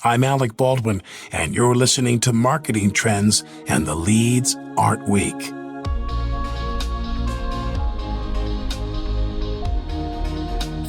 I'm Alec Baldwin, and you're listening to Marketing Trends, and the leads aren't weak.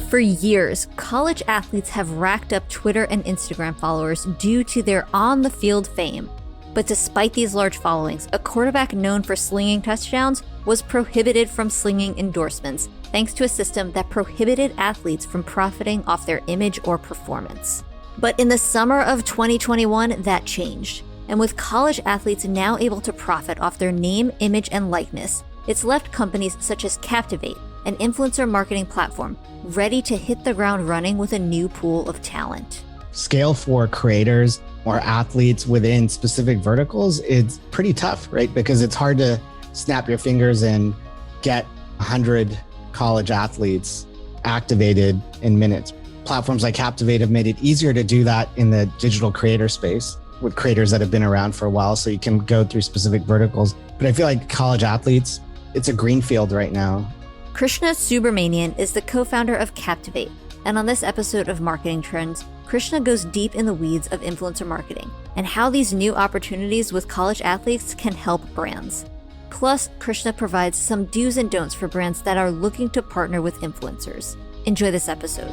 For years, college athletes have racked up Twitter and Instagram followers due to their on-the-field fame. But despite these large followings, a quarterback known for slinging touchdowns was prohibited from slinging endorsements, thanks to a system that prohibited athletes from profiting off their image or performance. But in the summer of 2021, that changed. And with college athletes now able to profit off their name, image, and likeness, it's left companies such as Captivate, an influencer marketing platform, ready to hit the ground running with a new pool of talent. Scale for creators or athletes within specific verticals, it's pretty tough, right? Because it's hard to snap your fingers and get 100 college athletes activated in minutes. Platforms like Captivate have made it easier to do that in the digital creator space with creators that have been around for a while, so you can go through specific verticals. But I feel like college athletes, it's a greenfield right now. Krishna Subramanian is the co-founder of Captivate, and on this episode of Marketing Trends, Krishna goes deep in the weeds of influencer marketing and how these new opportunities with college athletes can help brands. Plus, Krishna provides some do's and don'ts for brands that are looking to partner with influencers. Enjoy this episode.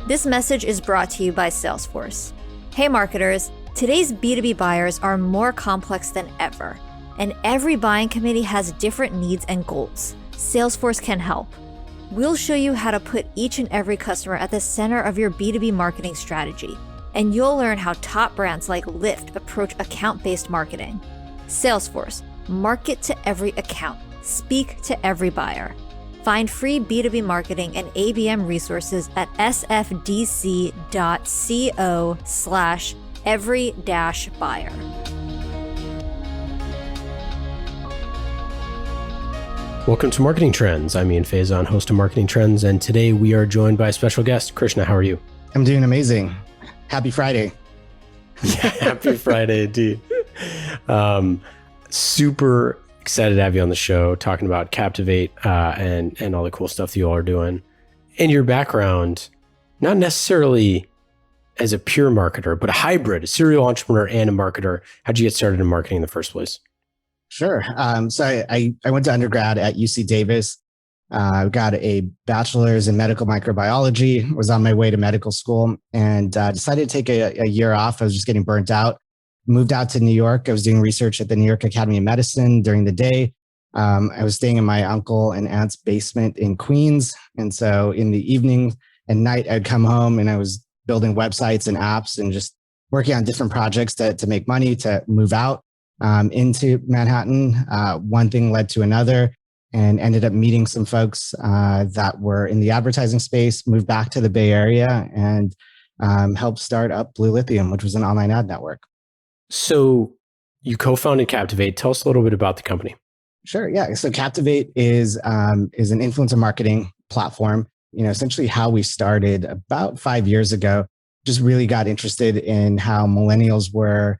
This message is brought to you by Salesforce. Hey marketers, today's B2B buyers are more complex than ever, and every buying committee has different needs and goals. Salesforce can help. We'll show you how to put each and every customer at the center of your B2B marketing strategy, and you'll learn how top brands like Lyft approach account-based marketing. Salesforce, market to every account, speak to every buyer. Find free B2B marketing and ABM resources at sfdc.co/every-buyer. Welcome to Marketing Trends. I'm Ian Faison, host of Marketing Trends, and today we are joined by a special guest. Krishna, how are you? I'm doing amazing. Happy Friday. Yeah, happy Friday indeed. Super excited to have you on the show talking about Captivate and all the cool stuff that you all are doing. And your background, not necessarily as a pure marketer, but a hybrid, a serial entrepreneur and a marketer. How'd you get started in marketing in the first place? Sure. So I went to undergrad at UC Davis. Got a bachelor's in medical microbiology, was on my way to medical school, and decided to take a year off. I was just getting burnt out. Moved out to New York. I was doing research at the New York Academy of Medicine during the day. I was staying in my uncle and aunt's basement in Queens. And so in the evening and night, I'd come home and I was building websites and apps and just working on different projects to make money, to move out into Manhattan. One thing led to another, and ended up meeting some folks that were in the advertising space, moved back to the Bay Area, and helped start up Blue Lithium, which was an online ad network. So you co-founded Captivate. Tell us a little bit about the company. Sure. Yeah. So Captivate is an influencer marketing platform. Essentially how we started about 5 years ago. Just really got interested in how millennials were,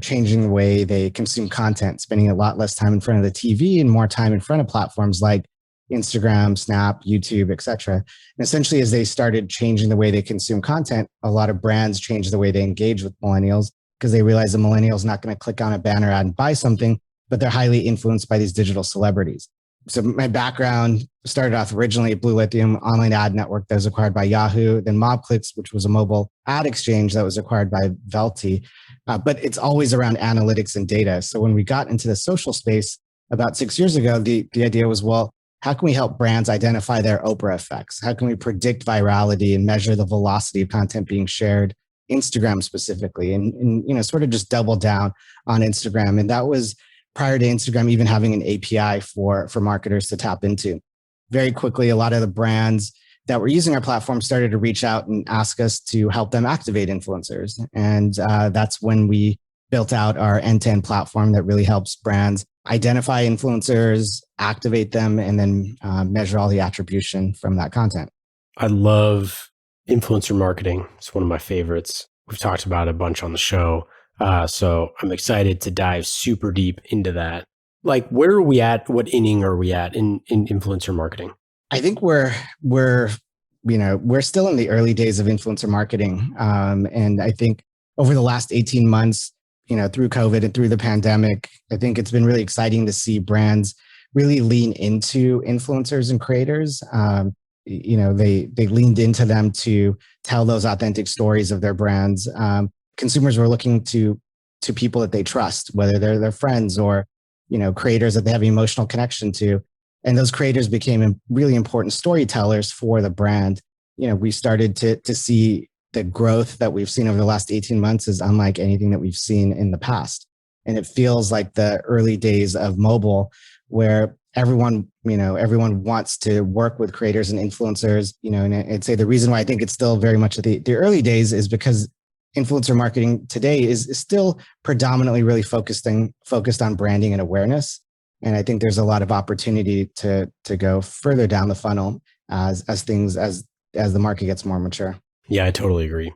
changing the way they consume content, spending a lot less time in front of the TV and more time in front of platforms like Instagram, Snap, YouTube, etc. And essentially, as they started changing the way they consume content, a lot of brands changed the way they engage with millennials, because they realize the millennial's not going to click on a banner ad and buy something, but they're highly influenced by these digital celebrities. So my background started off originally at Blue Lithium, online ad network that was acquired by Yahoo, then MobClicks, which was a mobile ad exchange that was acquired by Velti. But it's always around analytics and data. So when we got into the social space about 6 years ago, the idea was, well, how can we help brands identify their Oprah effects? How can we predict virality and measure the velocity of content being shared, Instagram specifically, and sort of just double down on Instagram. And that was prior to Instagram even having an API for marketers to tap into. Very quickly, a lot of the brands that were using our platform started to reach out and ask us to help them activate influencers. And that's when we built out our end-to-end platform that really helps brands identify influencers, activate them, and then measure all the attribution from that content. I love influencer marketing. It's one of my favorites. We've talked about it a bunch on the show. So I'm excited to dive super deep into that. Like, where are we at? What inning are we at in influencer marketing? I think we're we're still in the early days of influencer marketing. And I think over the last 18 months, through COVID and through the pandemic, I think it's been really exciting to see brands really lean into influencers and creators. They leaned into them to tell those authentic stories of their brands. Consumers were looking to people that they trust, whether they're their friends or, creators that they have an emotional connection to. And those creators became really important storytellers for the brand. We started to see the growth that we've seen over the last 18 months is unlike anything that we've seen in the past. And it feels like the early days of mobile where everyone wants to work with creators and influencers, and I'd say the reason why I think it's still very much at the early days is because influencer marketing today is still predominantly really focused on branding and awareness. And I think there's a lot of opportunity to go further down the funnel as the market gets more mature. Yeah, I totally agree.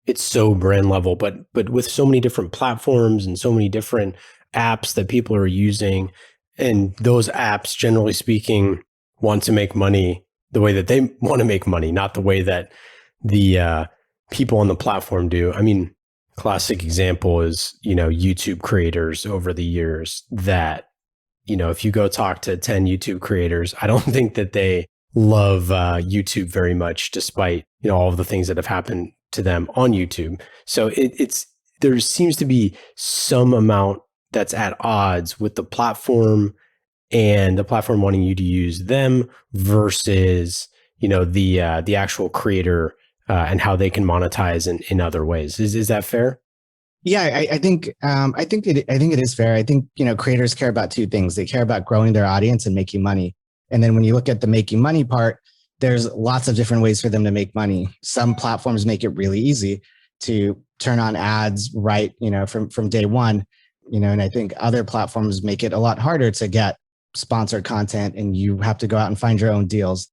It's so brand level, but with so many different platforms and so many different apps that people are using, and those apps, generally speaking, want to make money the way that they want to make money, not the way that the people on the platform do. I mean, classic example is, YouTube creators over the years that, if you go talk to 10 YouTube creators, I don't think that they love YouTube very much, despite, all of the things that have happened to them on YouTube. So there seems to be some amount that's at odds with the platform and the platform wanting you to use them versus, the actual creator and how they can monetize in other ways. Is that fair? Yeah, I think it is fair. I think, creators care about two things. They care about growing their audience and making money. And then when you look at the making money part, there's lots of different ways for them to make money. Some platforms make it really easy to turn on ads right, from day one, and I think other platforms make it a lot harder to get sponsored content, and you have to go out and find your own deals.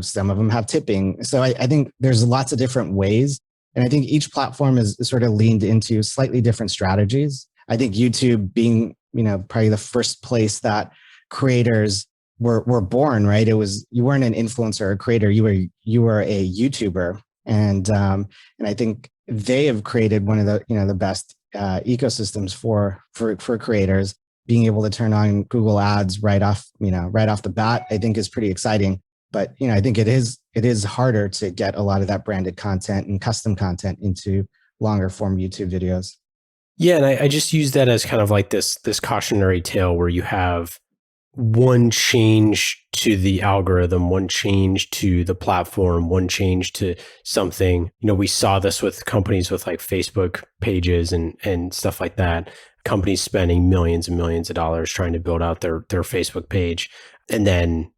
Some of them have tipping. So I think there's lots of different ways. And I think each platform is sort of leaned into slightly different strategies. I think YouTube being, probably the first place that creators were born, right? It was, you weren't an influencer or creator, you were a YouTuber. And I think they have created one of the best ecosystems for creators. Being able to turn on Google ads right off the bat, I think is pretty exciting. But, I think it is harder to get a lot of that branded content and custom content into longer form YouTube videos. Yeah. And I just use that as kind of like this cautionary tale where you have one change to the algorithm, one change to the platform, one change to something. We saw this with companies with like Facebook pages and stuff like that. Companies spending millions and millions of dollars trying to build out their Facebook page, and then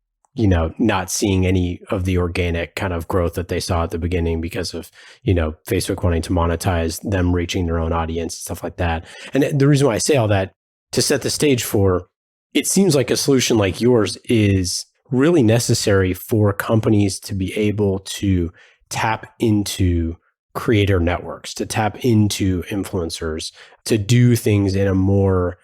not seeing any of the organic kind of growth that they saw at the beginning because of, Facebook wanting to monetize them reaching their own audience, stuff like that. And the reason why I say all that, to set the stage for, it seems like a solution like yours is really necessary for companies to be able to tap into creator networks, to tap into influencers, to do things in a more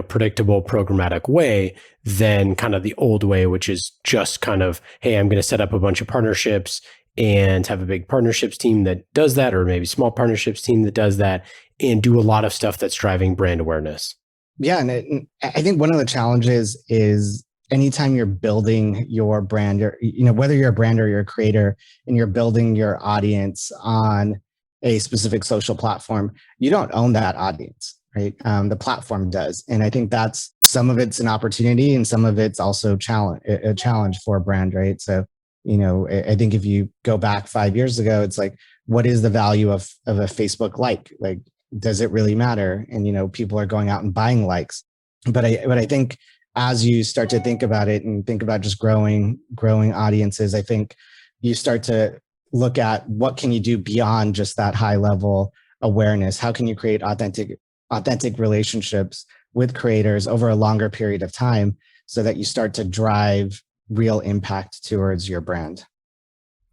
predictable programmatic way than kind of the old way, which is just kind of, hey, I'm going to set up a bunch of partnerships and have a big partnerships team that does that, or maybe small partnerships team that does that, and do a lot of stuff that's driving brand awareness. Yeah. And I think one of the challenges is anytime you're building your brand, or, whether you're a brand or you're a creator and you're building your audience on a specific social platform, you don't own that audience. Right. The platform does. And I think that's, some of it's an opportunity and some of it's also a challenge for a brand. Right. So, I think if you go back 5 years ago, it's like, what is the value of a Facebook like? Like, does it really matter? And, people are going out and buying likes. But I think as you start to think about it and think about just growing audiences, I think you start to look at what can you do beyond just that high level awareness? How can you create authentic relationships with creators over a longer period of time so that you start to drive real impact towards your brand?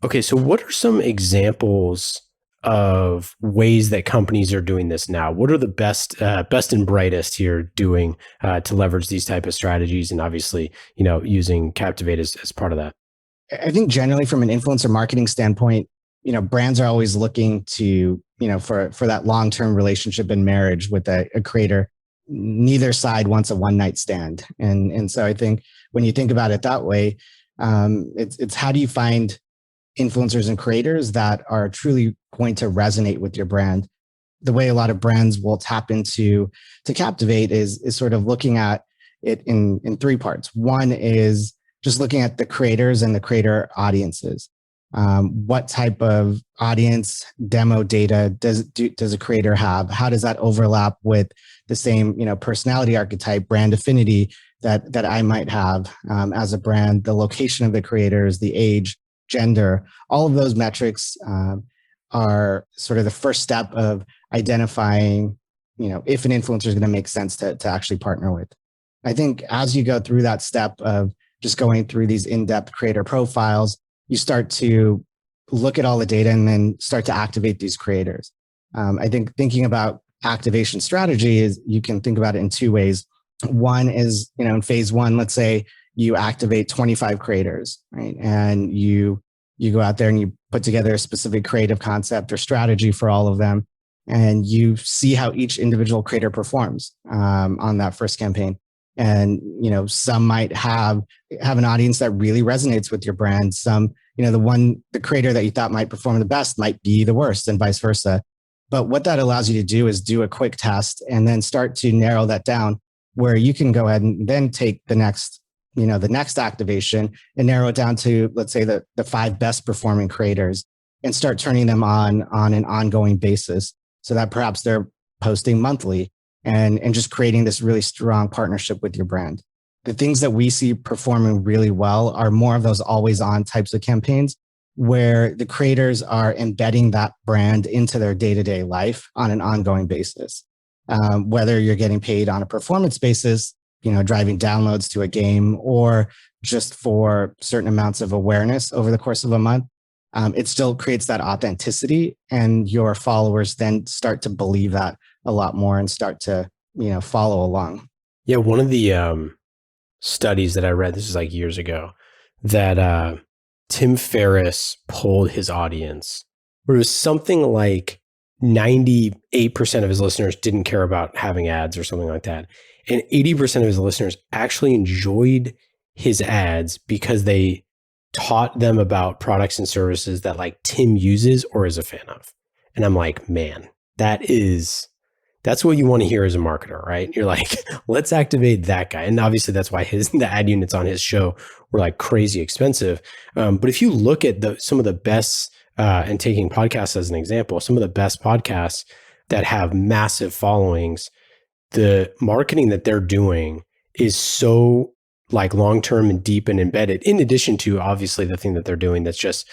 Okay, so what are some examples of ways that companies are doing this now? What are the best and brightest here doing to leverage these type of strategies, and obviously, using Captivate as part of that? I think generally from an influencer marketing standpoint, brands are always looking to, for that long-term relationship and marriage with a creator. Neither side wants a one-night stand. And so I think when you think about it that way, it's how do you find influencers and creators that are truly going to resonate with your brand? The way a lot of brands will tap into to Captivate is sort of looking at it in three parts. One is just looking at the creators and the creator audiences. What type of audience demo data does a creator have? How does that overlap with the same, personality archetype, brand affinity that I might have as a brand? The location of the creators, the age, gender, all of those metrics are sort of the first step of identifying, if an influencer is going to make sense to actually partner with. I think as you go through that step of just going through these in-depth creator profiles, you start to look at all the data and then start to activate these creators. I think thinking about activation strategy is you can think about it in two ways. One is, in phase one, let's say you activate 25 creators, right? And you go out there and you put together a specific creative concept or strategy for all of them. And you see how each individual creator performs on that first campaign. And, some might have an audience that really resonates with your brand. Some, the creator that you thought might perform the best might be the worst, and vice versa. But what that allows you to do is do a quick test and then start to narrow that down, where you can go ahead and then take the next activation and narrow it down to, let's say, the 5 best performing creators, and start turning them on an ongoing basis, so that perhaps they're posting monthly and just creating this really strong partnership with your brand. The things that we see performing really well are more of those always on types of campaigns, where the creators are embedding that brand into their day-to-day life on an ongoing basis. Whether you're getting paid on a performance basis, driving downloads to a game, or just for certain amounts of awareness over the course of a month, it still creates that authenticity, and your followers then start to believe that a lot more and start to, follow along. Yeah. One of the studies that I read, this is like years ago, that Tim Ferriss polled his audience, where it was something like 98% of his listeners didn't care about having ads or something like that. And 80% of his listeners actually enjoyed his ads because they taught them about products and services that like Tim uses or is a fan of. And I'm like, man, that's what you want to hear as a marketer, right? You're like, let's activate that guy. And obviously that's why the ad units on his show were like crazy expensive. But if you look at some of the best, and taking podcasts as an example, some of the best podcasts that have massive followings, the marketing that they're doing is so like long-term and deep and embedded, in addition to obviously the thing that they're doing that's just,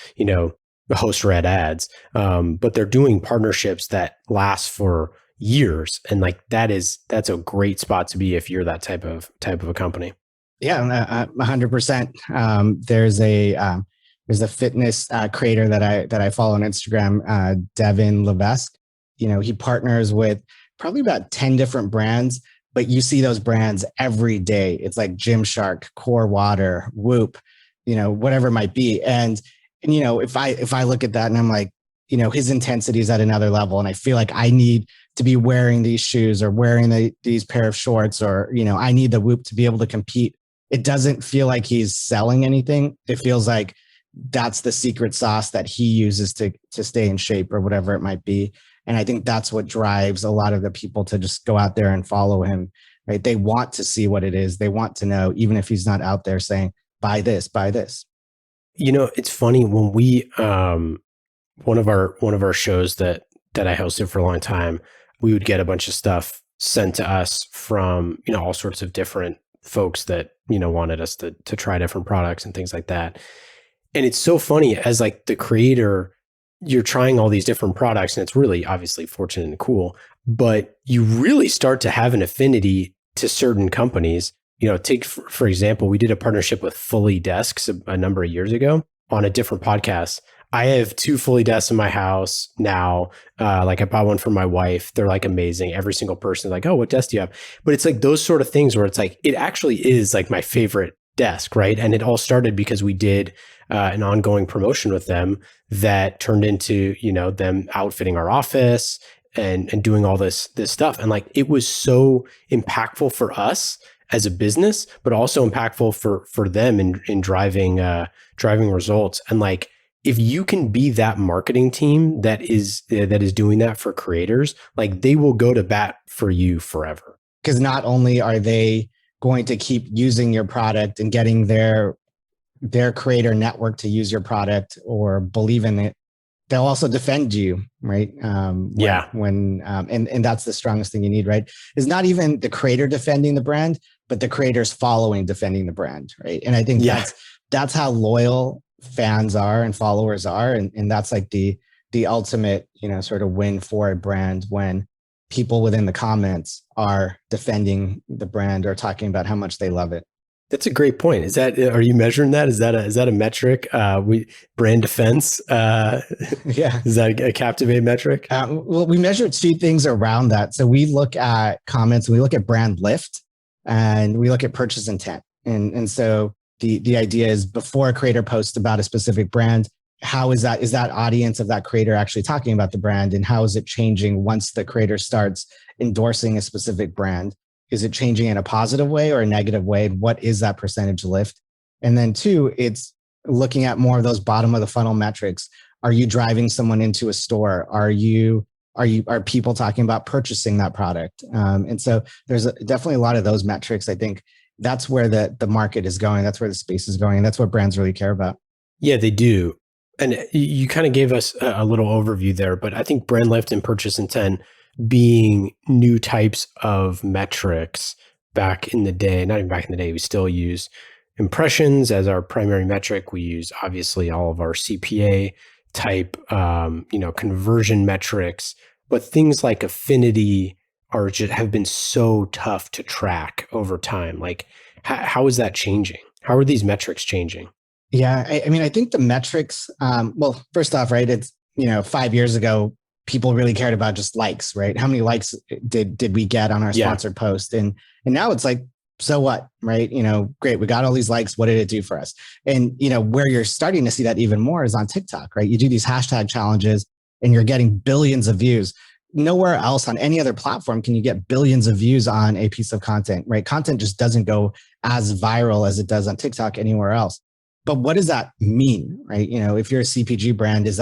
host read ads. But they're doing partnerships that last for years. And like, that's a great spot to be if you're that type of a company. Yeah, 100%. There's a fitness creator that I follow on Instagram, Devin Levesque. He partners with probably about 10 different brands, but you see those brands every day. It's like Gymshark, Core Water, Whoop, whatever it might be. And if I look at that and I'm like, his intensity is at another level, and I feel like I need to be wearing these shoes or wearing these pair of shorts, or, I need the Whoop to be able to compete. It doesn't feel like he's selling anything. It feels like that's the secret sauce that he uses to stay in shape or whatever it might be. And I think that's what drives a lot of the people to just go out there and follow him, right? They want to see what it is. They want to know, even if he's not out there saying, buy this, buy this. It's funny when we, one of our shows that I hosted for a long time, we would get a bunch of stuff sent to us from, all sorts of different folks that, wanted us to try different products and things like that. And it's so funny, as like the creator, you're trying all these different products, and it's really obviously fortunate and cool, but you really start to have an affinity to certain companies. Take for example, we did a partnership with Fully Desks a number of years ago on a different podcast. I have 2 Fully Desks in my house now. Like I bought one for my wife. They're like amazing. Every single person is like, oh, what desk do you have? But it's like those sort of things where it's like, it actually is like my favorite desk, right? And it all started because we did an ongoing promotion with them that turned into, them outfitting our office and doing all this stuff. And like, it was so impactful for us as a business, but also impactful for them in driving results. And like, if you can be that marketing team that is doing that for creators, like they will go to bat for you forever. Because not only are they going to keep using your product and getting their creator network to use your product or believe in it, they'll also defend you, right? And that's the strongest thing you need, right? Is not even the creator defending the brand, but the creators following defending the brand, right? And I think that's how loyal fans are and followers are, and that's like the ultimate, sort of win for a brand when people within the comments are defending the brand or talking about how much they love it. That's a great point. Are you measuring that? Is that a metric? Brand defense? Yeah. Is that a Captivate metric? Well, we measure two things around that. So we look at comments, we look at brand lift, and we look at purchase intent. And so the idea is before a creator posts about a specific brand, how is that audience of that creator actually talking about the brand, and how is it changing once the creator starts endorsing a specific brand? Is it changing in a positive way or a negative way? What is that percentage lift? And then two, it's looking at more of those bottom of the funnel metrics. Are you driving someone into a store? Are people talking about purchasing that product? And so there's definitely a lot of those metrics. I think that's where the market is going. That's where the space is going. And that's what brands really care about. Yeah, they do. And you kind of gave us a little overview there, but I think brand lift and purchase intent being new types of metrics back in the day, not even back in the day, we still use impressions as our primary metric. We use obviously all of our CPA type, conversion metrics, but things like affinity have been so tough to track over time. Like, how is that changing? How are these metrics changing? Yeah, I think the metrics, well, first off, right, it's, 5 years ago, people really cared about just likes, right? How many likes did we get on our sponsored post? And now it's like, so what, right? Great, we got all these likes. What did it do for us? And, where you're starting to see that even more is on TikTok, right? You do these hashtag challenges and you're getting billions of views. Nowhere else on any other platform can you get billions of views on a piece of content, right? Content just doesn't go as viral as it does on TikTok anywhere else. But what does that mean, right? If you're a CPG brand, is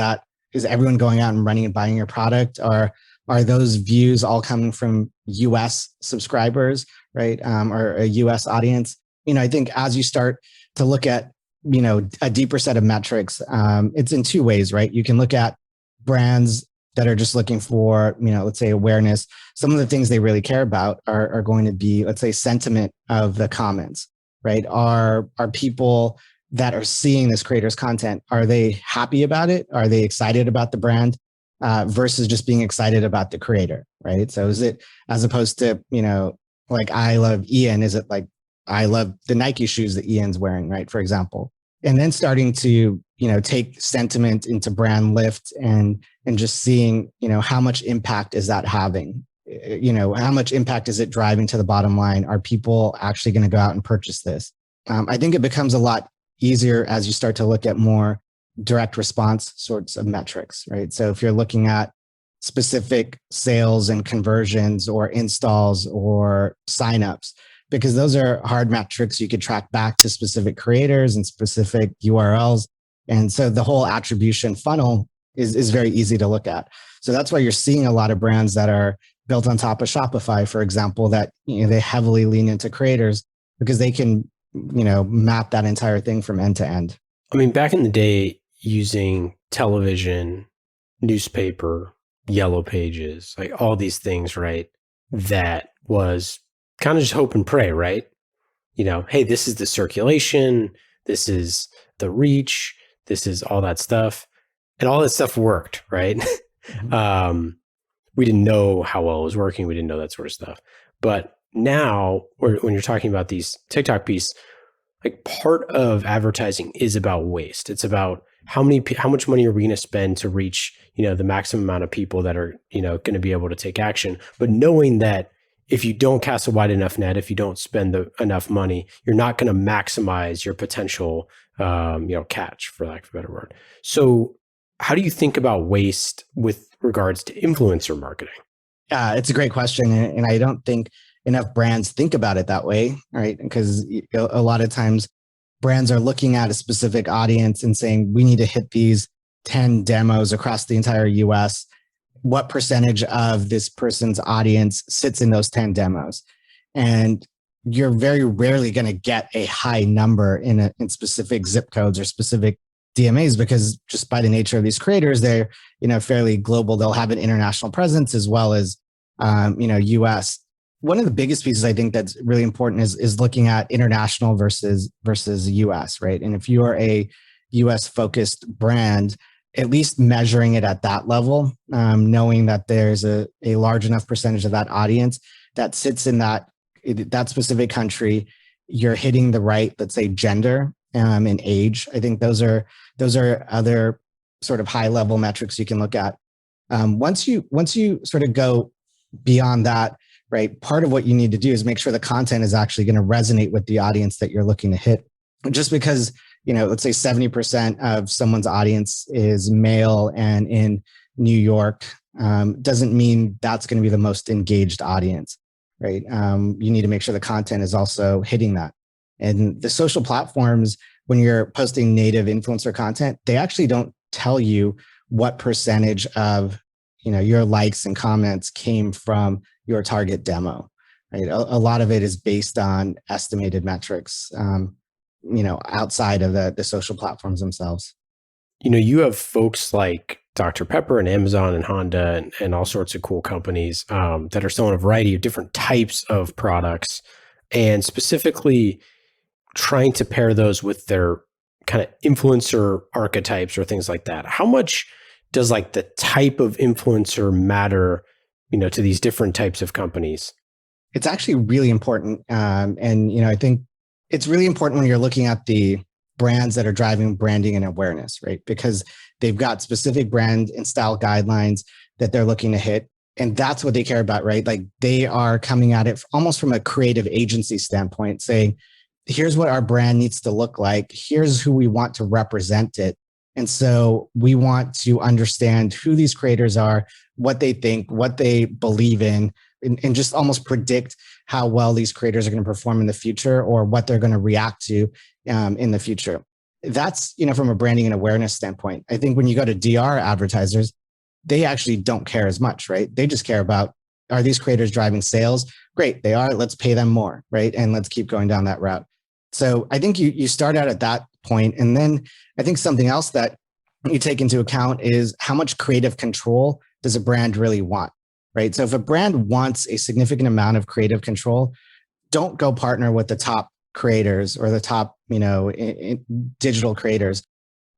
everyone going out and running and buying your product? Are those views all coming from US subscribers, right? Or a US audience? I think as you start to look at, a deeper set of metrics, it's in two ways, right? You can look at brands that are just looking for, let's say awareness. Some of the things they really care about are going to be, let's say, sentiment of the comments, right? Are people that are seeing this creator's content, are they happy about it? Are they excited about the brand versus just being excited about the creator, right? So is it, as opposed to, like I love Ian, is it like, I love the Nike shoes that Ian's wearing, right? For example. And then starting to, take sentiment into brand lift and just seeing, how much impact is that having? How much impact is it driving to the bottom line? Are people actually going to go out and purchase this? I think it becomes a lot easier as you start to look at more direct response sorts of metrics, right? So if you're looking at specific sales and conversions or installs or signups, because those are hard metrics you could track back to specific creators and specific URLs. And so the whole attribution funnel is very easy to look at. So that's why you're seeing a lot of brands that are built on top of Shopify, for example, that they heavily lean into creators because they can map that entire thing from end to end. I mean, back in the day, using television, newspaper, yellow pages, like all these things, right? That was kind of just hope and pray, right? Hey, this is the circulation, this is the reach, this is all that stuff. And all that stuff worked, right? Mm-hmm. We didn't know how well it was working. We didn't know that sort of stuff. But now, when you're talking about these TikTok piece, like part of advertising is about waste. It's about how much money are we going to spend to reach, the maximum amount of people that are, going to be able to take action. But knowing that if you don't cast a wide enough net, if you don't spend enough money, you're not going to maximize your potential, catch, for lack of a better word. So how do you think about waste with regards to influencer marketing? It's a great question. And I don't think enough brands think about it that way, right? Because a lot of times brands are looking at a specific audience and saying, we need to hit these 10 demos across the entire US. What percentage of this person's audience sits in those 10 demos? And you're very rarely going to get a high number in specific zip codes or specific DMAs, because just by the nature of these creators, they're, fairly global. They'll have an international presence as well as, US. One of the biggest pieces I think that's really important is looking at international versus US, right? And if you are a US focused brand, at least measuring it at that level, knowing that there's a large enough percentage of that audience that sits in that specific country, you're hitting the right, let's say, gender and age. I think those are other sort of high level metrics you can look at. Once you sort of go beyond that, right, part of what you need to do is make sure the content is actually going to resonate with the audience that you're looking to hit. Just because, let's say 70% of someone's audience is male and in New York, doesn't mean that's going to be the most engaged audience, right? You need to make sure the content is also hitting that. And the social platforms, when you're posting native influencer content, they actually don't tell you what percentage of, your likes and comments came from your target demo, right? A lot of it is based on estimated metrics, outside of the social platforms themselves. You have folks like Dr. Pepper and Amazon and Honda and all sorts of cool companies that are selling a variety of different types of products, and specifically trying to pair those with their kind of influencer archetypes or things like that. How much does like the type of influencer matter, to these different types of companies? It's actually really important. I think it's really important when you're looking at the brands that are driving branding and awareness, right? Because they've got specific brand and style guidelines that they're looking to hit. And that's what they care about, right? Like they are coming at it almost from a creative agency standpoint, saying, here's what our brand needs to look like. Here's who we want to represent it. And so we want to understand who these creators are, what they think, what they believe in, and just almost predict how well these creators are going to perform in the future or what they're going to react to in the future. That's, from a branding and awareness standpoint. I think when you go to DR advertisers, they actually don't care as much, right? They just care about, are these creators driving sales? Great, they are. Let's pay them more, right? And let's keep going down that route. So I think you start out at that point. And then I think something else that you take into account is how much creative control does a brand really want, right? So if a brand wants a significant amount of creative control, don't go partner with the top creators or the top, digital creators.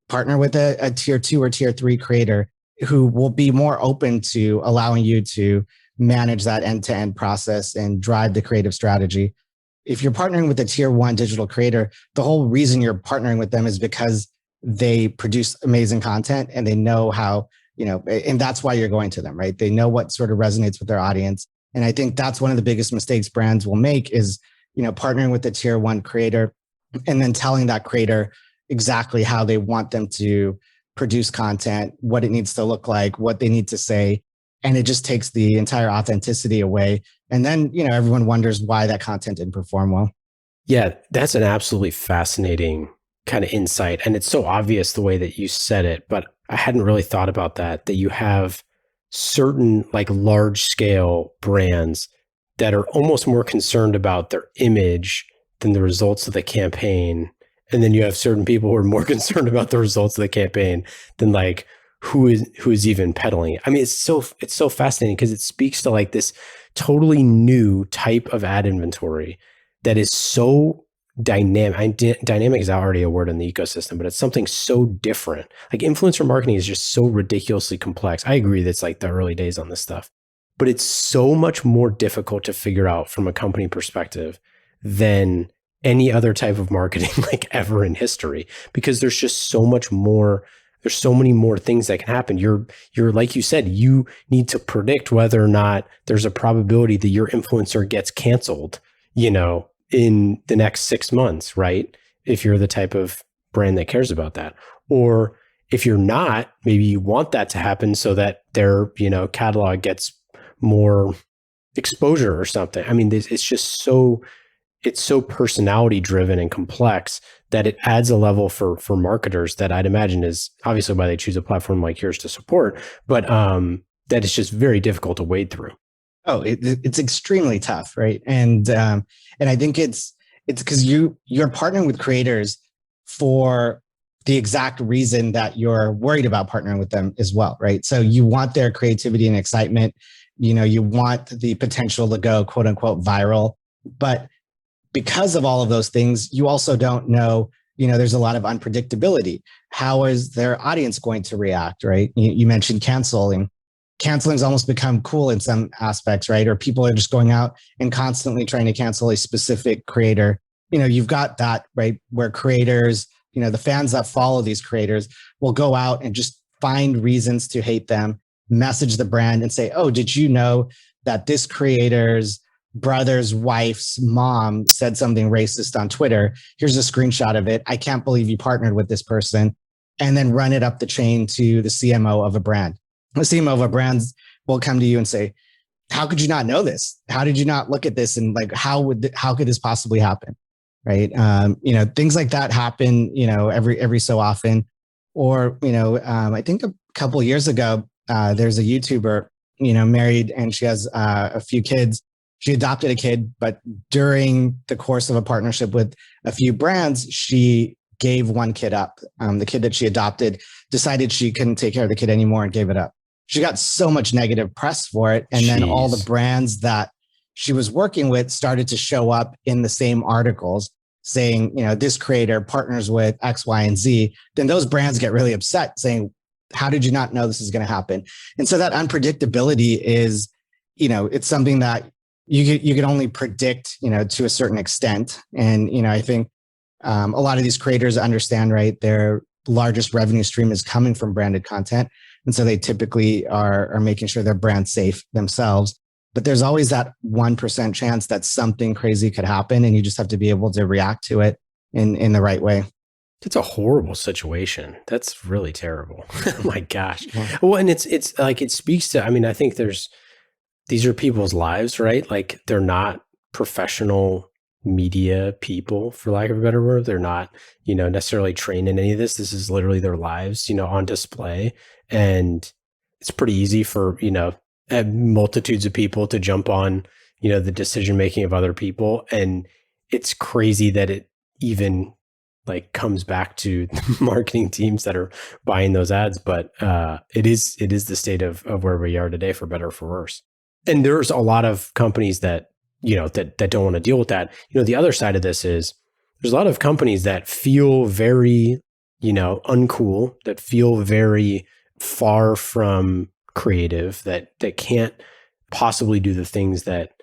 Partner with a tier 2 or tier 3 creator who will be more open to allowing you to manage that end-to-end process and drive the creative strategy. If you're partnering with a tier 1 digital creator, the whole reason you're partnering with them is because they produce amazing content and they know how, and that's why you're going to them, right? They know what sort of resonates with their audience. And I think that's one of the biggest mistakes brands will make is, partnering with the tier 1 creator and then telling that creator exactly how they want them to produce content, what it needs to look like, what they need to say. And it just takes the entire authenticity away. And then, everyone wonders why that content didn't perform well. Yeah, that's an absolutely fascinating kind of insight. And it's so obvious the way that you said it, but I hadn't really thought about that you have certain like large scale brands that are almost more concerned about their image than the results of the campaign. And then you have certain people who are more concerned about the results of the campaign than like who is even peddling it. I mean, it's so fascinating because it speaks to like this totally new type of ad inventory that is so dynamic. Dynamic is already a word in the ecosystem, but it's something so different. Like influencer marketing is just so ridiculously complex. I agree that's like the early days on this stuff, but it's so much more difficult to figure out from a company perspective than any other type of marketing like ever in history, because there's just so much more there's so many more things that can happen. You're like you said, you need to predict whether or not there's a probability that your influencer gets canceled, in the next 6 months, right? If you're the type of brand that cares about that. Or if you're not, maybe you want that to happen so that their, catalog gets more exposure or something. I mean, it's just it's so personality driven and complex that it adds a level for marketers that I'd imagine is obviously why they choose a platform like yours to support, but that it's just very difficult to wade through. Oh, it's extremely tough, right? And I think it's because you're partnering with creators for the exact reason that you're worried about partnering with them as well, right? So you want their creativity and excitement. You want the potential to go quote unquote viral, but because of all of those things, you also don't know, there's a lot of unpredictability. How is their audience going to react, right? You mentioned canceling. Canceling's almost become cool in some aspects, right? Or people are just going out and constantly trying to cancel a specific creator. You've got that, right? Where creators, the fans that follow these creators will go out and just find reasons to hate them, message the brand and say, oh, did you know that this creator's brother's wife's mom said something racist on Twitter? Here's a screenshot of it. I can't believe you partnered with this person. And then run it up the chain to the CMO of a brand. The CMO of a brand will come to you and say, how could you not know this? How did you not look at this? And like, how could this possibly happen? Right. Things like that happen, every so often. Or, I think a couple of years ago, there's a YouTuber, married, and she has a few kids. She adopted a kid, but during the course of a partnership with a few brands, she gave one kid up. The kid that she adopted decided she couldn't take care of the kid anymore and gave it up. She got so much negative press for it. And then all the brands that she was working with started to show up in the same articles saying, this creator partners with X, Y, and Z. Then those brands get really upset saying, how did you not know this is going to happen? And so that unpredictability is, it's something that you can only predict, to a certain extent. And, I think a lot of these creators understand, right, their largest revenue stream is coming from branded content. And so they typically are making sure they're brand safe themselves. But there's always that 1% chance that something crazy could happen. And you just have to be able to react to it in the right way. It's a horrible situation. That's really terrible. Oh my gosh. Well, and it's like, it speaks to, I think these are people's lives, right? Like, they're not professional media people, for lack of a better word. They're not, necessarily trained in any of this. This is literally their lives, on display. And it's pretty easy for, multitudes of people to jump on, the decision-making of other people. And it's crazy that it even like comes back to marketing teams that are buying those ads. But it is the state of where we are today, for better or for worse. And there's a lot of companies that, that don't want to deal with that. The other side of this is there's a lot of companies that feel very, uncool, that feel very far from creative, that can't possibly do the things that,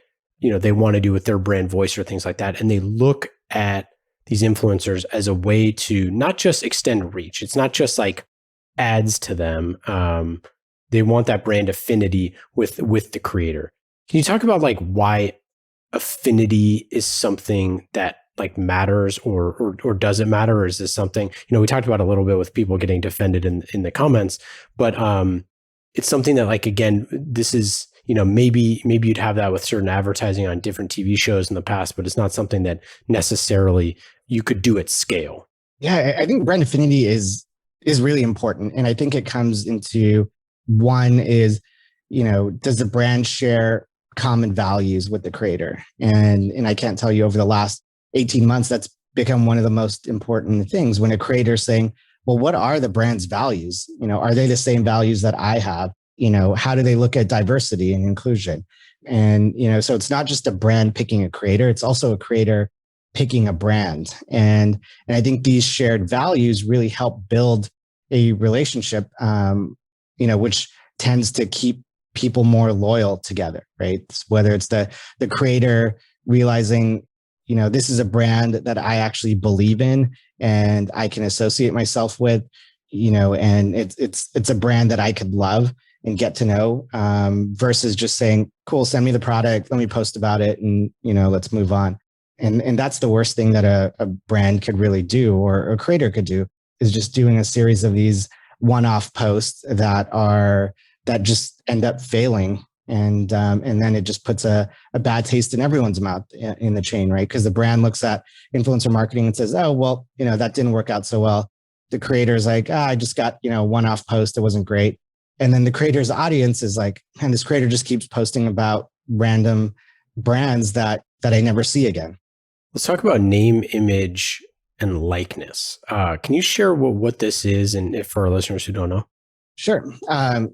they want to do with their brand voice or things like that. And they look at these influencers as a way to not just extend reach. It's not just like ads to them. They want that brand affinity with the creator. Can you talk about like why affinity is something that like matters or does it matter? Or is this something, we talked about a little bit with people getting defended in the comments, but it's something that, like, again, this is, maybe you'd have that with certain advertising on different TV shows in the past, but it's not something that necessarily you could do at scale. Yeah, I think brand affinity is really important. And I think it comes into one is, does the brand share common values with the creator? And I can't tell you, over the last 18 months, that's become one of the most important things when a creator is saying, well, what are the brand's values? Are they the same values that I have? How do they look at diversity and inclusion? And, so it's not just a brand picking a creator, it's also a creator picking a brand. And I think these shared values really help build a relationship, which tends to keep people more loyal together, right? Whether it's the creator realizing, this is a brand that I actually believe in and I can associate myself with, and it's a brand that I could love and get to know, versus just saying, cool, send me the product, let me post about it, and let's move on. And that's the worst thing that a brand could really do, or a creator could do, is just doing a series of these one-off posts that just end up failing. And then it just puts a bad taste in everyone's mouth in the chain, right? Because the brand looks at influencer marketing and says, oh, well, that didn't work out so well. The creator's like, I just got, one-off post. It wasn't great. And then the creator's audience is like, and this creator just keeps posting about random brands that I never see again. Let's talk about name, image, and likeness. Can you share what this is, and if for our listeners who don't know? Sure.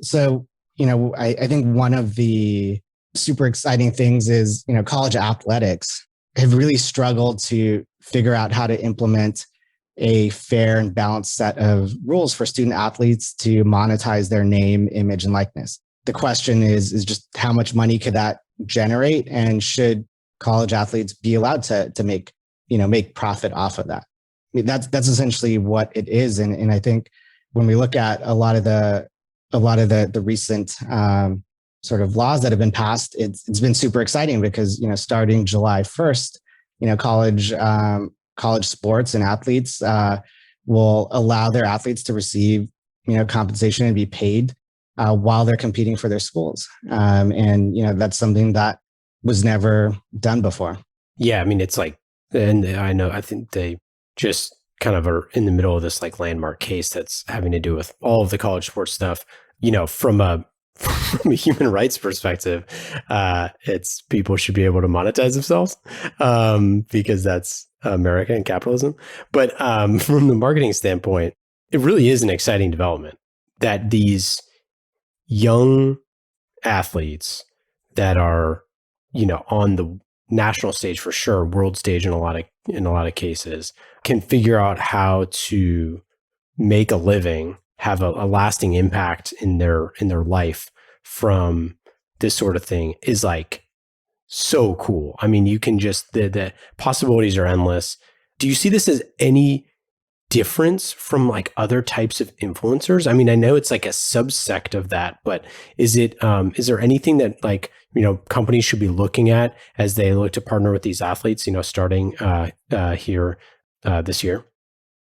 So, I think one of the super exciting things is, college athletics have really struggled to figure out how to implement a fair and balanced set of rules for student athletes to monetize their name, image, and likeness. The question is just how much money could that generate, and should college athletes be allowed to make profit off of that? I mean, that's essentially what it is. And I think when we look at a lot of the recent sort of laws that have been passed, it's been super exciting because, starting July 1st, college sports and athletes will allow their athletes to receive, compensation and be paid while they're competing for their schools. And that's something that was never done before. Yeah. I mean, it's like, and I think they just kind of are in the middle of this like landmark case that's having to do with all of the college sports stuff, from a human rights perspective. It's people should be able to monetize themselves because that's America and capitalism. But from the marketing standpoint, it really is an exciting development that these young athletes that are, on the national stage for sure, world stage in a lot of cases, can figure out how to make a living, have a lasting impact in their life from this sort of thing is like so cool. I mean, you can just, the possibilities are endless. Do you see this as any difference from like other types of influencers? I mean, I know it's like a subsect of that, but is there anything that like, companies should be looking at as they look to partner with these athletes, starting here this year?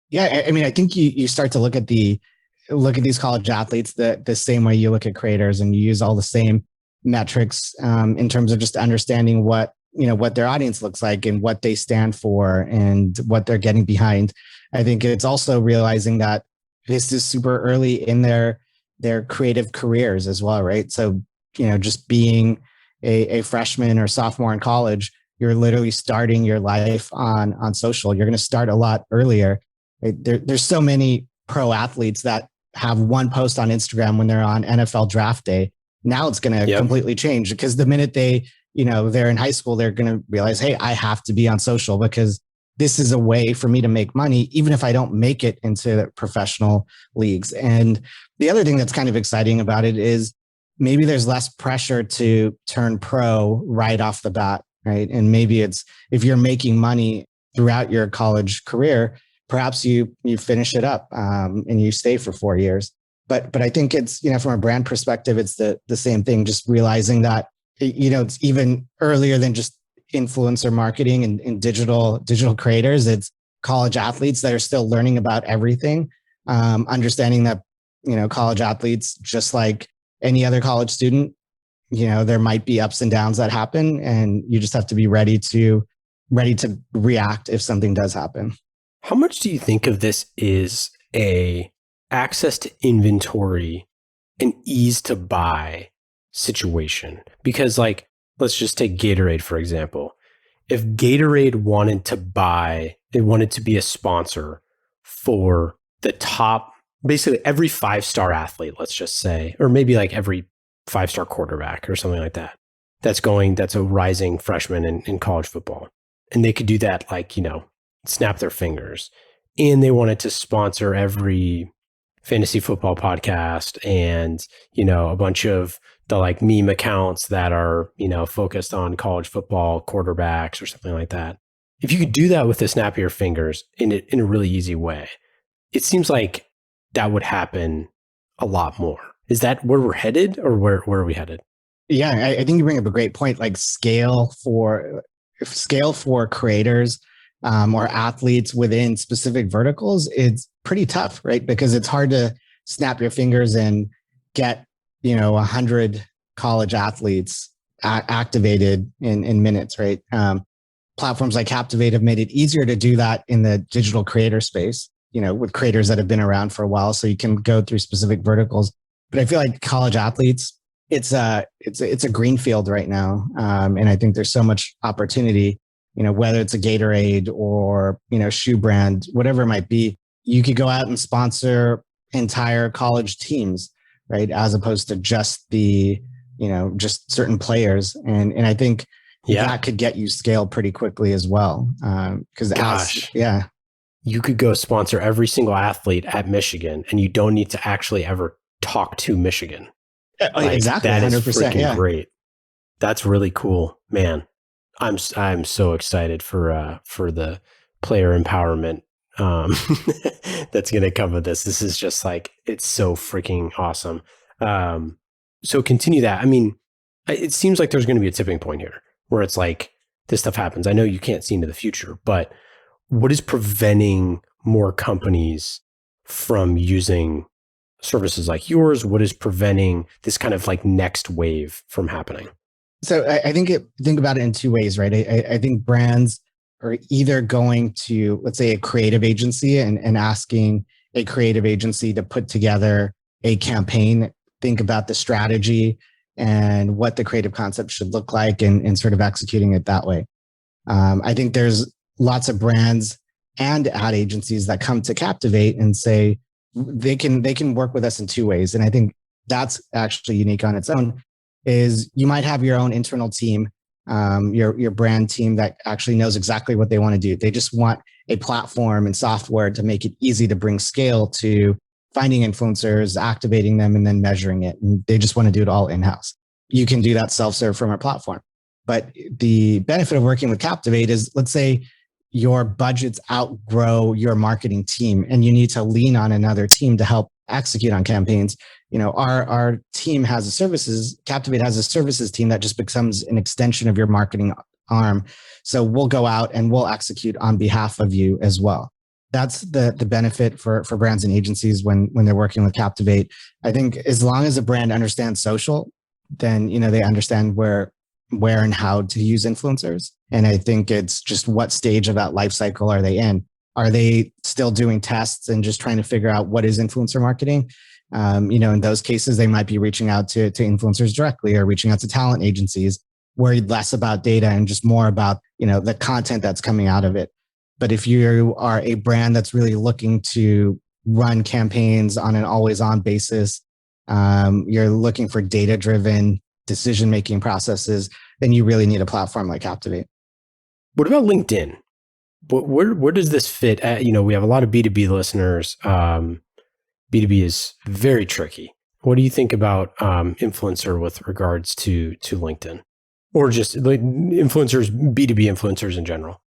Yeah. I mean, I think you start to look at these college athletes the same way you look at creators, and you use all the same metrics in terms of just understanding what their audience looks like and what they stand for and what they're getting behind. I think it's also realizing that this is super early in their creative careers as well, right? So, just being a freshman or sophomore in college, you're literally starting your life on social. You're going to start a lot earlier. Right? There's so many pro athletes that have one post on Instagram when they're on NFL draft day. Now it's going to completely change, because the minute they're in high school, they're going to realize, hey, I have to be on social because this is a way for me to make money, even if I don't make it into professional leagues. And the other thing that's kind of exciting about it is maybe there's less pressure to turn pro right off the bat, right? And maybe it's, if you're making money throughout your college career, perhaps you finish it up and you stay for 4 years. But I think it's, from a brand perspective, it's the same thing, just realizing that, it's even earlier than just influencer marketing and digital creators. It's college athletes that are still learning about everything, understanding that, college athletes, just like any other college student, there might be ups and downs that happen, and you just have to be ready to react if something does happen. How much do you think of this is a access to inventory and ease to buy situation? Because like, let's just take Gatorade, for example. If Gatorade wanted to be a sponsor for the top, basically every 5-star athlete, let's just say, or maybe like every 5-star quarterback or something like that, that's a rising freshman in college football. And they could do that, like, snap their fingers. And they wanted to sponsor every fantasy football podcast and, a bunch of the like meme accounts that are, focused on college football quarterbacks or something like that. If you could do that with the snap of your fingers in a really easy way, it seems like that would happen a lot more. Is that where we're headed, or where are we headed? Yeah, I think you bring up a great point. Like scale for creators or athletes within specific verticals, it's pretty tough, right? Because it's hard to snap your fingers and get 100 college athletes activated in minutes, right? Platforms like Captivate have made it easier to do that in the digital creator space, with creators that have been around for a while, so you can go through specific verticals. But I feel like college athletes, it's a greenfield right now, and I think there's so much opportunity. Whether it's a Gatorade or shoe brand, whatever it might be, you could go out and sponsor entire college teams, right? As opposed to just just certain players, and I think that could get you scaled pretty quickly as well. Because you could go sponsor every single athlete at Michigan, and you don't need to actually ever talk to Michigan. Exactly, that 100%, is freaking great. That's really cool, man. I'm so excited for the player empowerment that's going to come with this. This is just it's so freaking awesome. So continue that. I mean, it seems like there's going to be a tipping point here where it's like this stuff happens. I know you can't see into the future, but what is preventing more companies from using services like yours? What is preventing this kind of next wave from happening? So I think about it in two ways, right? I think brands are either going to, let's say, a creative agency and asking a creative agency to put together a campaign, think about the strategy and what the creative concept should look like, and sort of executing it that way. I think there's lots of brands and ad agencies that come to Captivate and say they can work with us in two ways. And I think that's actually unique on its own. Is you might have your own internal team, your brand team that actually knows exactly what they want to do. They just want a platform and software to make it easy to bring scale to finding influencers, activating them, and then measuring it. And they just want to do it all in-house. You can do that self-serve from our platform. But the benefit of working with Captivate is, let's say your budgets outgrow your marketing team and you need to lean on another team to help execute on campaigns. Our team has Captivate has a services team that just becomes an extension of your marketing arm. So we'll go out and we'll execute on behalf of you as well. That's the benefit for brands and agencies when they're working with Captivate. I think as long as a brand understands social, then they understand where and how to use influencers. And I think it's just what stage of that life cycle are they in? Are they still doing tests and just trying to figure out what is influencer marketing? In those cases, they might be reaching out to influencers directly or reaching out to talent agencies, worried less about data and just more about, the content that's coming out of it. But if you are a brand that's really looking to run campaigns on an always on basis, you're looking for data-driven decision-making processes, then you really need a platform like Captivate. What about LinkedIn? Where does this fit? We have a lot of B2B listeners. B2B is very tricky. What do you think about influencer with regards to LinkedIn, or just influencers, B2B influencers in general?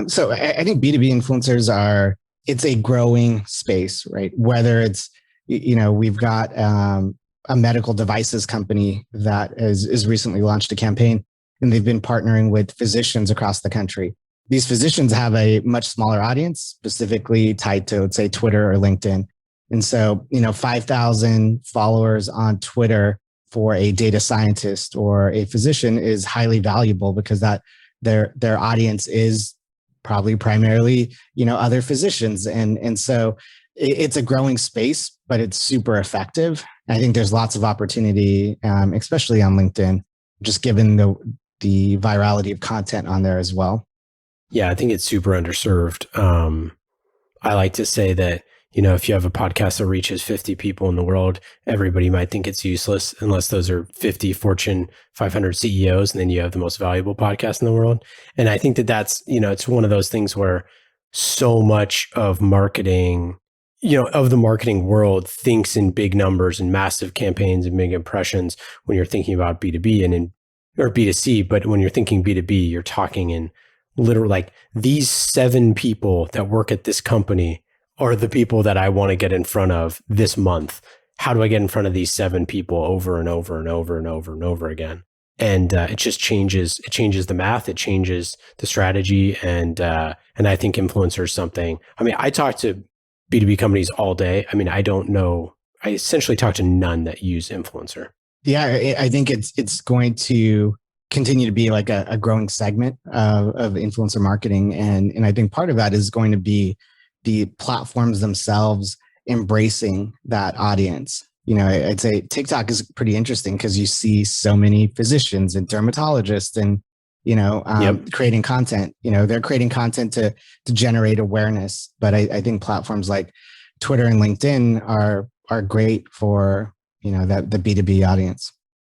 So I think B2B influencers it's a growing space, right? Whether it's, we've got a medical devices company that is recently launched a campaign, and they've been partnering with physicians across the country. These physicians have a much smaller audience, specifically tied to, let's say, Twitter or LinkedIn. And so, 5,000 followers on Twitter for a data scientist or a physician is highly valuable because that their audience is probably primarily, other physicians. And so it's a growing space, but it's super effective. I think there's lots of opportunity, especially on LinkedIn, just given the virality of content on there as well. Yeah, I think it's super underserved. I like to say that, if you have a podcast that reaches 50 people in the world, everybody might think it's useless unless those are 50 Fortune 500 CEOs, and then you have the most valuable podcast in the world. And I think that's, it's one of those things where so much of marketing, of the marketing world thinks in big numbers and massive campaigns and big impressions when you're thinking about B2B or B2C. But when you're thinking B2B, you're talking in literally these 7 people that work at this company are the people that I want to get in front of this month. How do I get in front of these 7 people over and over and over and over and over again? And it just changes. It changes the math. It changes the strategy. And I think influencer is something. I mean, I talk to B2B companies all day. I mean, I don't know. I essentially talk to none that use influencer. Yeah, I think it's going to continue to be like a growing segment of influencer marketing. And I think part of that is going to be the platforms themselves embracing that audience. I'd say TikTok is pretty interesting because you see so many physicians and dermatologists and, creating content. They're creating content to generate awareness. But I think platforms like Twitter and LinkedIn are great for, that the B2B audience.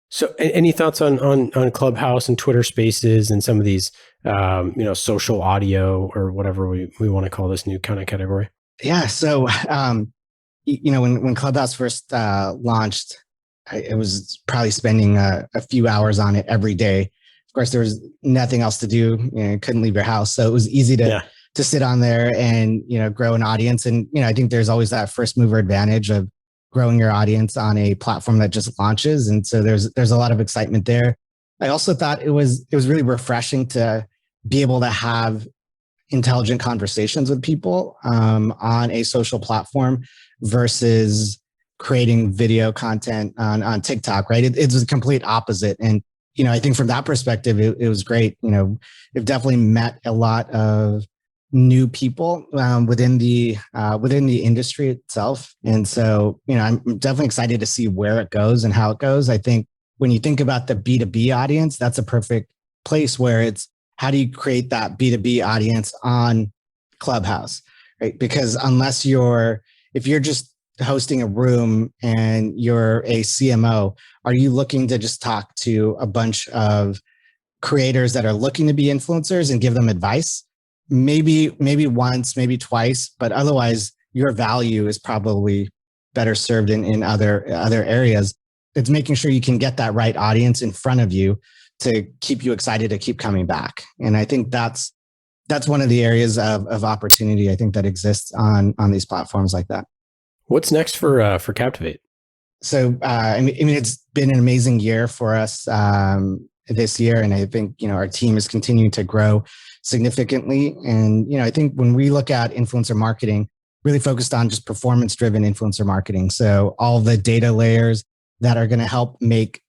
So any thoughts on Clubhouse and Twitter Spaces and some of these, social audio or whatever we want to call this new kind of category? Yeah. So, when Clubhouse first launched, I was probably spending a few hours on it every day. Of course, there was nothing else to do. Couldn't leave your house. So it was easy to sit on there and, grow an audience. And, I think there's always that first mover advantage of growing your audience on a platform that just launches. And so there's a lot of excitement there. I also thought it was really refreshing to be able to have intelligent conversations with people on a social platform versus creating video content on TikTok, right? It's a complete opposite. And, I think from that perspective, it was great. I've definitely met a lot of new people within the industry itself. And so, I'm definitely excited to see where it goes and how it goes. I think when you think about the B2B audience, that's a perfect place where it's how do you create that B2B audience on Clubhouse, right? Because if you're just hosting a room and you're a CMO, are you looking to just talk to a bunch of creators that are looking to be influencers and give them advice? Maybe once, maybe twice, but otherwise your value is probably better served in other areas. It's making sure you can get that right audience in front of you to keep you excited to keep coming back. And I think that's one of the areas of opportunity I think that exists on these platforms like that. What's next for Captivate? So, I mean, it's been an amazing year for us this year. And I think, our team is continuing to grow significantly. And, I think when we look at influencer marketing, really focused on just performance-driven influencer marketing. So all the data layers that are going to help make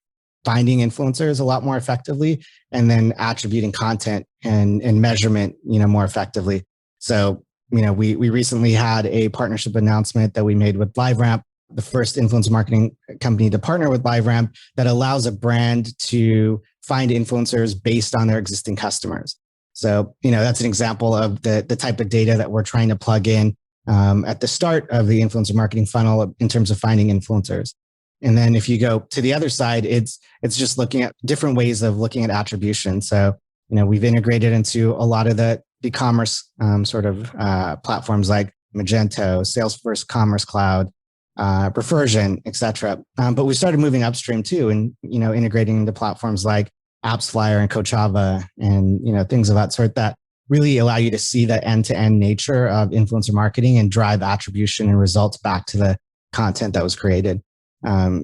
finding influencers a lot more effectively, and then attributing content and measurement, more effectively. So, we recently had a partnership announcement that we made with LiveRamp, the first influencer marketing company to partner with LiveRamp, that allows a brand to find influencers based on their existing customers. So, that's an example of the type of data that we're trying to plug in at the start of the influencer marketing funnel in terms of finding influencers. And then if you go to the other side, it's just looking at different ways of looking at attribution. So, we've integrated into a lot of the e-commerce platforms like Magento, Salesforce Commerce Cloud, Perversion, et cetera. But we started moving upstream too, and, integrating into platforms like AppsFlyer and Coachava and, things of that sort that really allow you to see the end-to-end nature of influencer marketing and drive attribution and results back to the content that was created.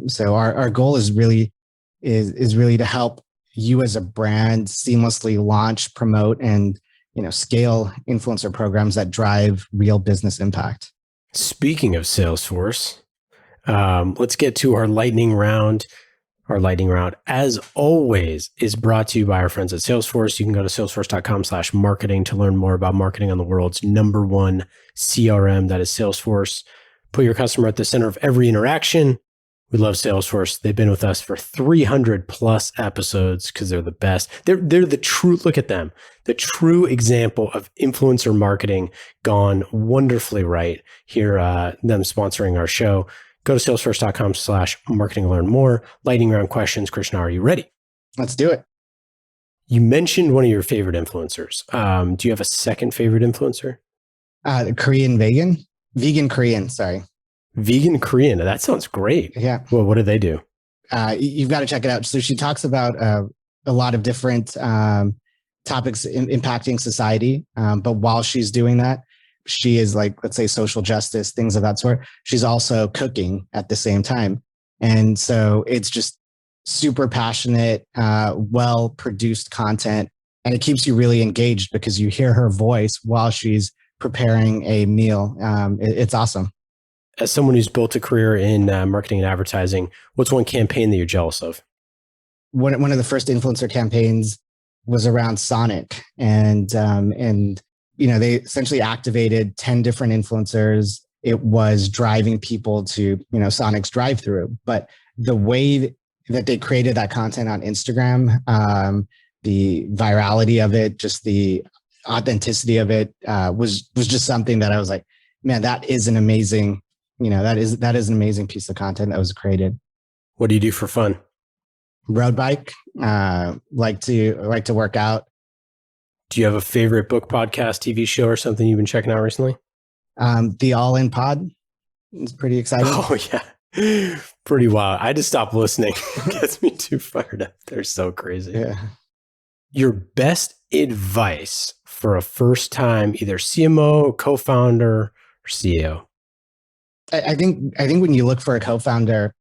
So our goal is really to help you as a brand seamlessly launch, promote, and scale influencer programs that drive real business impact. Speaking of Salesforce, let's get to our lightning round. Our lightning round, as always, is brought to you by our friends at Salesforce. You can go to salesforce.com/marketing to learn more about marketing on the world's #1 CRM. That is Salesforce. Put your customer at the center of every interaction. We love Salesforce. They've been with us for 300 plus episodes because they're the best. They're the true, look at them, the true example of influencer marketing gone wonderfully right. Here, them sponsoring our show. Go to salesforce.com/marketing to learn more. Lightning round questions. Krishna, are you ready? Let's do it. You mentioned one of your favorite influencers. Do you have a second favorite influencer? Vegan Korean, sorry. Vegan Korean. That sounds great. Yeah. Well, what do they do? You've got to check it out. So she talks about a lot of different topics impacting society. But while she's doing that, she is like, let's say social justice, things of that sort. She's also cooking at the same time. And so it's just super passionate, well-produced content. And it keeps you really engaged because you hear her voice while she's preparing a meal. It's awesome. As someone who's built a career in marketing and advertising, what's one campaign that you're jealous of? One of the first influencer campaigns was around Sonic, and they essentially activated 10 different influencers. It was driving people to Sonic's drive-through, but the way that they created that content on Instagram, the virality of it, just the authenticity of it, was just something that I was like, man, that is an amazing, that is an amazing piece of content that was created. What do you do for fun? Road bike, like to work out. Do you have a favorite book, podcast, TV show, or something you've been checking out recently? The All In Pod is pretty exciting. Oh yeah, pretty wild. I just stopped listening. It gets me too fired up. They're so crazy. Yeah. Your best advice for a first-time either CMO, co-founder, or CEO? I think when you look for a co-founder,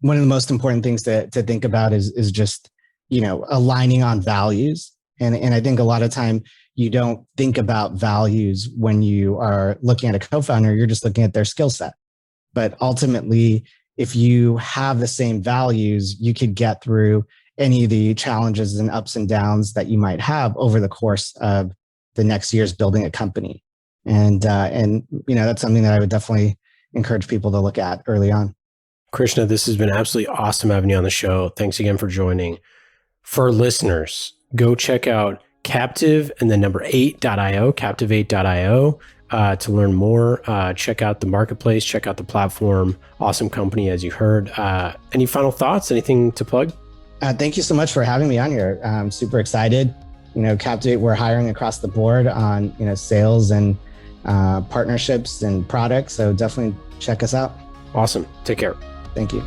one of the most important things to think about is just, aligning on values. And I think a lot of time you don't think about values when you are looking at a co-founder, you're just looking at their skill set. But ultimately, if you have the same values, you could get through any of the challenges and ups and downs that you might have over the course of the next years building a company. And that's something that I would definitely encourage people to look at early on. Krishna, this has been absolutely awesome having you on the show. Thanks again for joining. For our listeners, go check out Captiv and the number 8.io, Captivate.io, to learn more. Check out the marketplace, check out the platform. Awesome company, as you heard. Any final thoughts? Anything to plug? Thank you so much for having me on here. I'm super excited. Captivate, we're hiring across the board on, sales and partnerships and products. So definitely check us out. Awesome. Take care. Thank you.